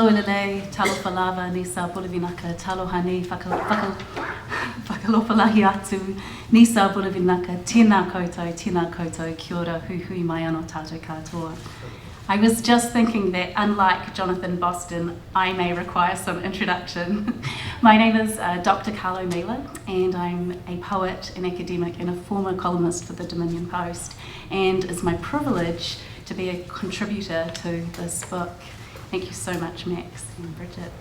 Talo elelei, talo whalawa, nisa bulavinaka, talo hani, whakalopalahi atu, nisa bulavinaka, tēnā koutou, kia ora, hui mai anō tātou katoa. I was just thinking that, unlike Jonathan Boston, I may require some introduction. My name is Dr. Karlo Mila, and I'm a poet, an academic, and a former columnist for the Dominion Post, and it's my privilege to be a contributor to this book. Thank you so much, Max and Bridget.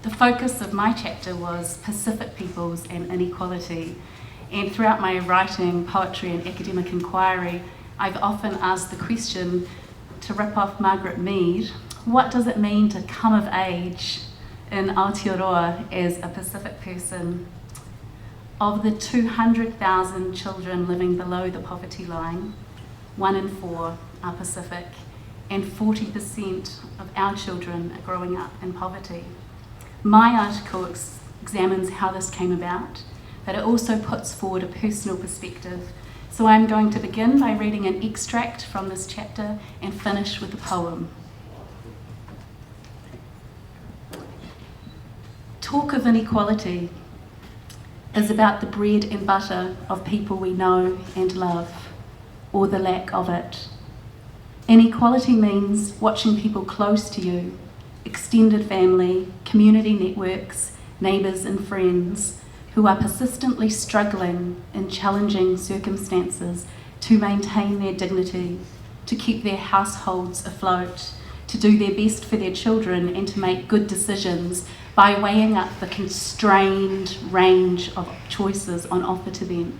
The focus of my chapter was Pacific peoples and inequality, and throughout my writing, poetry, and academic inquiry, I've often asked the question, to rip off Margaret Mead, what does it mean to come of age in Aotearoa as a Pacific person? Of the 200,000 children living below the poverty line, 1 in 4 are Pacific, and 40% of our children are growing up in poverty. My article examines how this came about, but it also puts forward a personal perspective. So I'm going to begin by reading an extract from this chapter and finish with a poem. Talk of inequality is about the bread and butter of people we know and love, or the lack of it. Inequality means watching people close to you, extended family, community networks, neighbours and friends, who are persistently struggling in challenging circumstances to maintain their dignity, to keep their households afloat, to do their best for their children, and to make good decisions by weighing up the constrained range of choices on offer to them.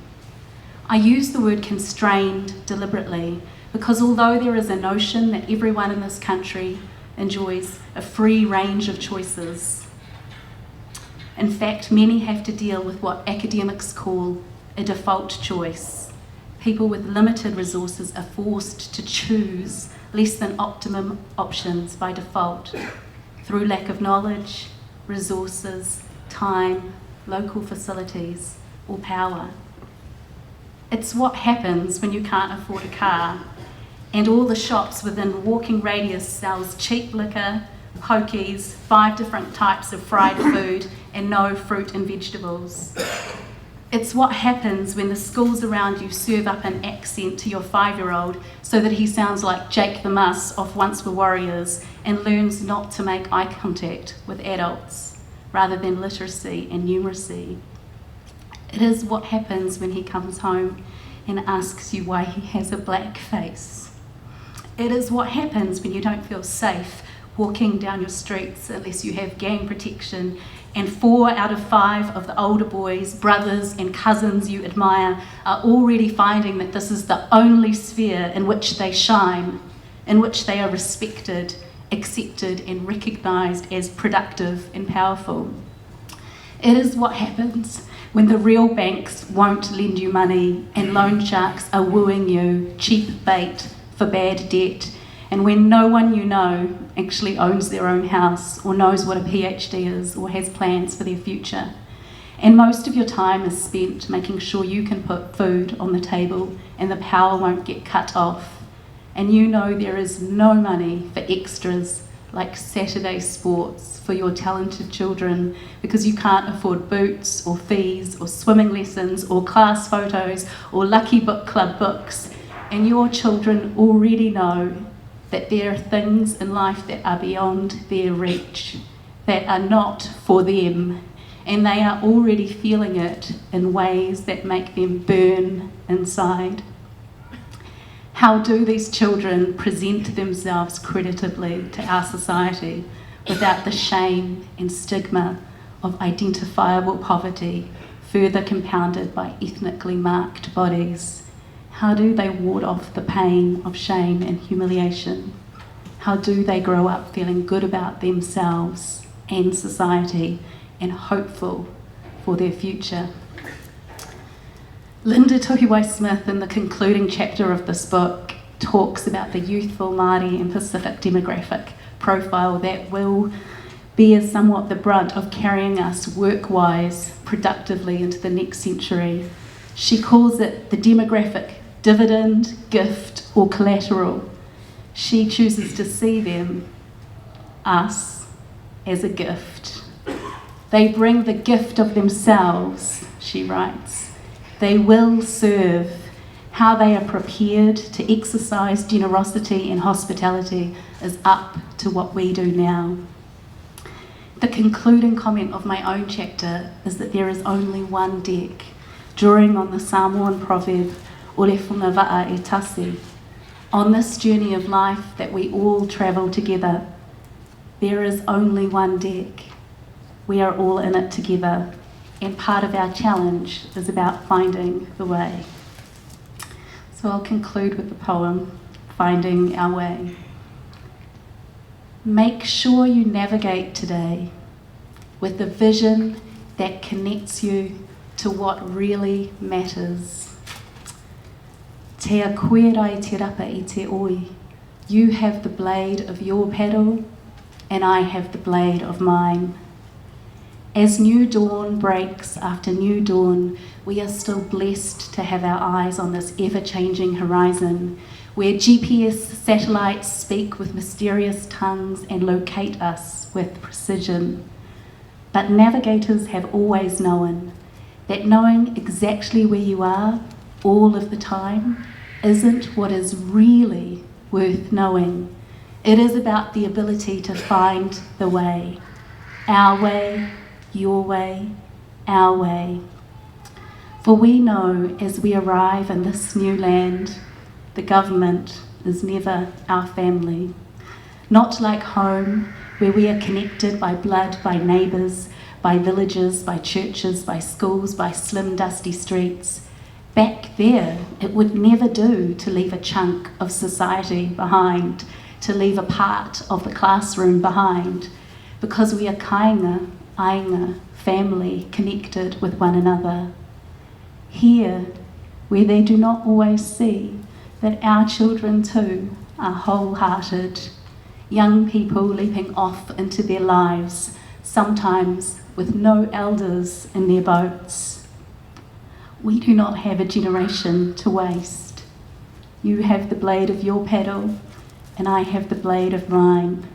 I use the word constrained deliberately because although there is a notion that everyone in this country enjoys a free range of choices, in fact, many have to deal with what academics call a default choice. People with limited resources are forced to choose less than optimum options by default through lack of knowledge, resources, time, local facilities, or power. It's what happens when you can't afford a car and all the shops within walking radius sells cheap liquor, pokies, 5 different types of fried food, and no fruit and vegetables. It's what happens when the schools around you serve up an accent to your 5-year-old so that he sounds like Jake the Muss off Once Were Warriors and learns not to make eye contact with adults rather than literacy and numeracy. It is what happens when he comes home and asks you why he has a black face. It is what happens when you don't feel safe walking down your streets unless you have gang protection, and 4 out of 5 of the older boys, brothers and cousins you admire are already finding that this is the only sphere in which they shine, in which they are respected, accepted and recognised as productive and powerful. It is what happens when the real banks won't lend you money and loan sharks are wooing you, cheap bait for bad debt, and when no one you know actually owns their own house or knows what a PhD is or has plans for their future. And most of your time is spent making sure you can put food on the table and the power won't get cut off. And you know there is no money for extras like Saturday sports for your talented children because you can't afford boots or fees or swimming lessons or class photos or lucky book club books. And your children already know that there are things in life that are beyond their reach, that are not for them, and they are already feeling it in ways that make them burn inside. How do these children present themselves creditably to our society without the shame and stigma of identifiable poverty, further compounded by ethnically marked bodies? How do they ward off the pain of shame and humiliation? How do they grow up feeling good about themselves and society and hopeful for their future? Linda Tuhiwai-Smith, in the concluding chapter of this book, talks about the youthful Māori and Pacific demographic profile that will bear somewhat the brunt of carrying us work-wise productively into the next century. She calls it the demographic dividend, gift, or collateral. She chooses to see them us as a gift. They bring the gift of themselves, she writes. They will serve. How they are prepared to exercise generosity and hospitality is up to what we do now. The concluding comment of my own chapter is that there is only one deck, drawing on the Samoan proverb, "Ole whunga va'a e tasi." On this journey of life that we all travel together, there is only one deck. We are all in it together, and part of our challenge is about finding the way. So I'll conclude with the poem, Finding Our Way. Make sure you navigate today with a vision that connects you to what really matters. Te a koera I te rapa I te oi. You have the blade of your paddle, and I have the blade of mine. As new dawn breaks after new dawn, we are still blessed to have our eyes on this ever-changing horizon, where GPS satellites speak with mysterious tongues and locate us with precision. But navigators have always known that knowing exactly where you are all of the time isn't what is really worth knowing. It is about the ability to find the way. Our way, your way, our way. For we know as we arrive in this new land, the government is never our family. Not like home, where we are connected by blood, by neighbours, by villages, by churches, by schools, by slim dusty streets. Back there, it would never do to leave a chunk of society behind, to leave a part of the classroom behind, because we are kainga, ainga, family, connected with one another. Here, where they do not always see that our children too are wholehearted, young people leaping off into their lives, sometimes with no elders in their boats. We do not have a generation to waste. You have the blade of your paddle, and I have the blade of mine.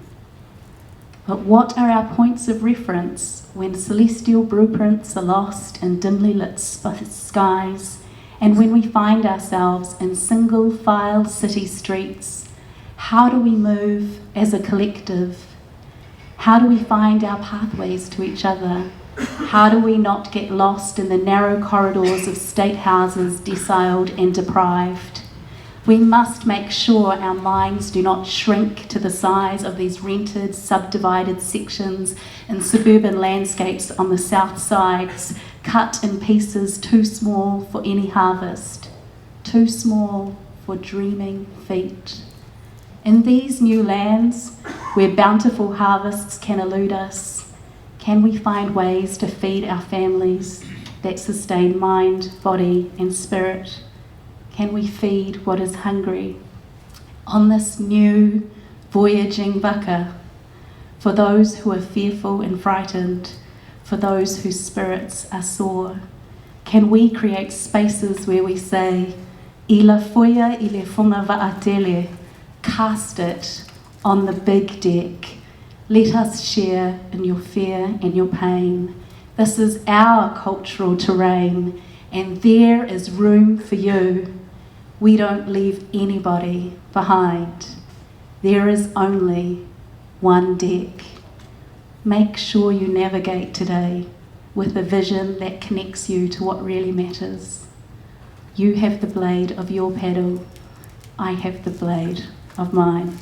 But what are our points of reference when celestial blueprints are lost in dimly lit skies, and when we find ourselves in single file city streets? How do we move as a collective? How do we find our pathways to each other? How do we not get lost in the narrow corridors of state houses, deciled and deprived? We must make sure our minds do not shrink to the size of these rented, subdivided sections in suburban landscapes on the south sides, cut in pieces too small for any harvest, too small for dreaming feet. In these new lands, where bountiful harvests can elude us, can we find ways to feed our families that sustain mind, body and spirit? Can we feed what is hungry? On this new voyaging waka, for those who are fearful and frightened, for those whose spirits are sore, can we create spaces where we say, "Ila foia I le whunga vaatele," cast it on the big deck. Let us share in your fear and your pain. This is our cultural terrain, and there is room for you. We don't leave anybody behind. There is only one deck. Make sure you navigate today with a vision that connects you to what really matters. You have the blade of your paddle. I have the blade of mine.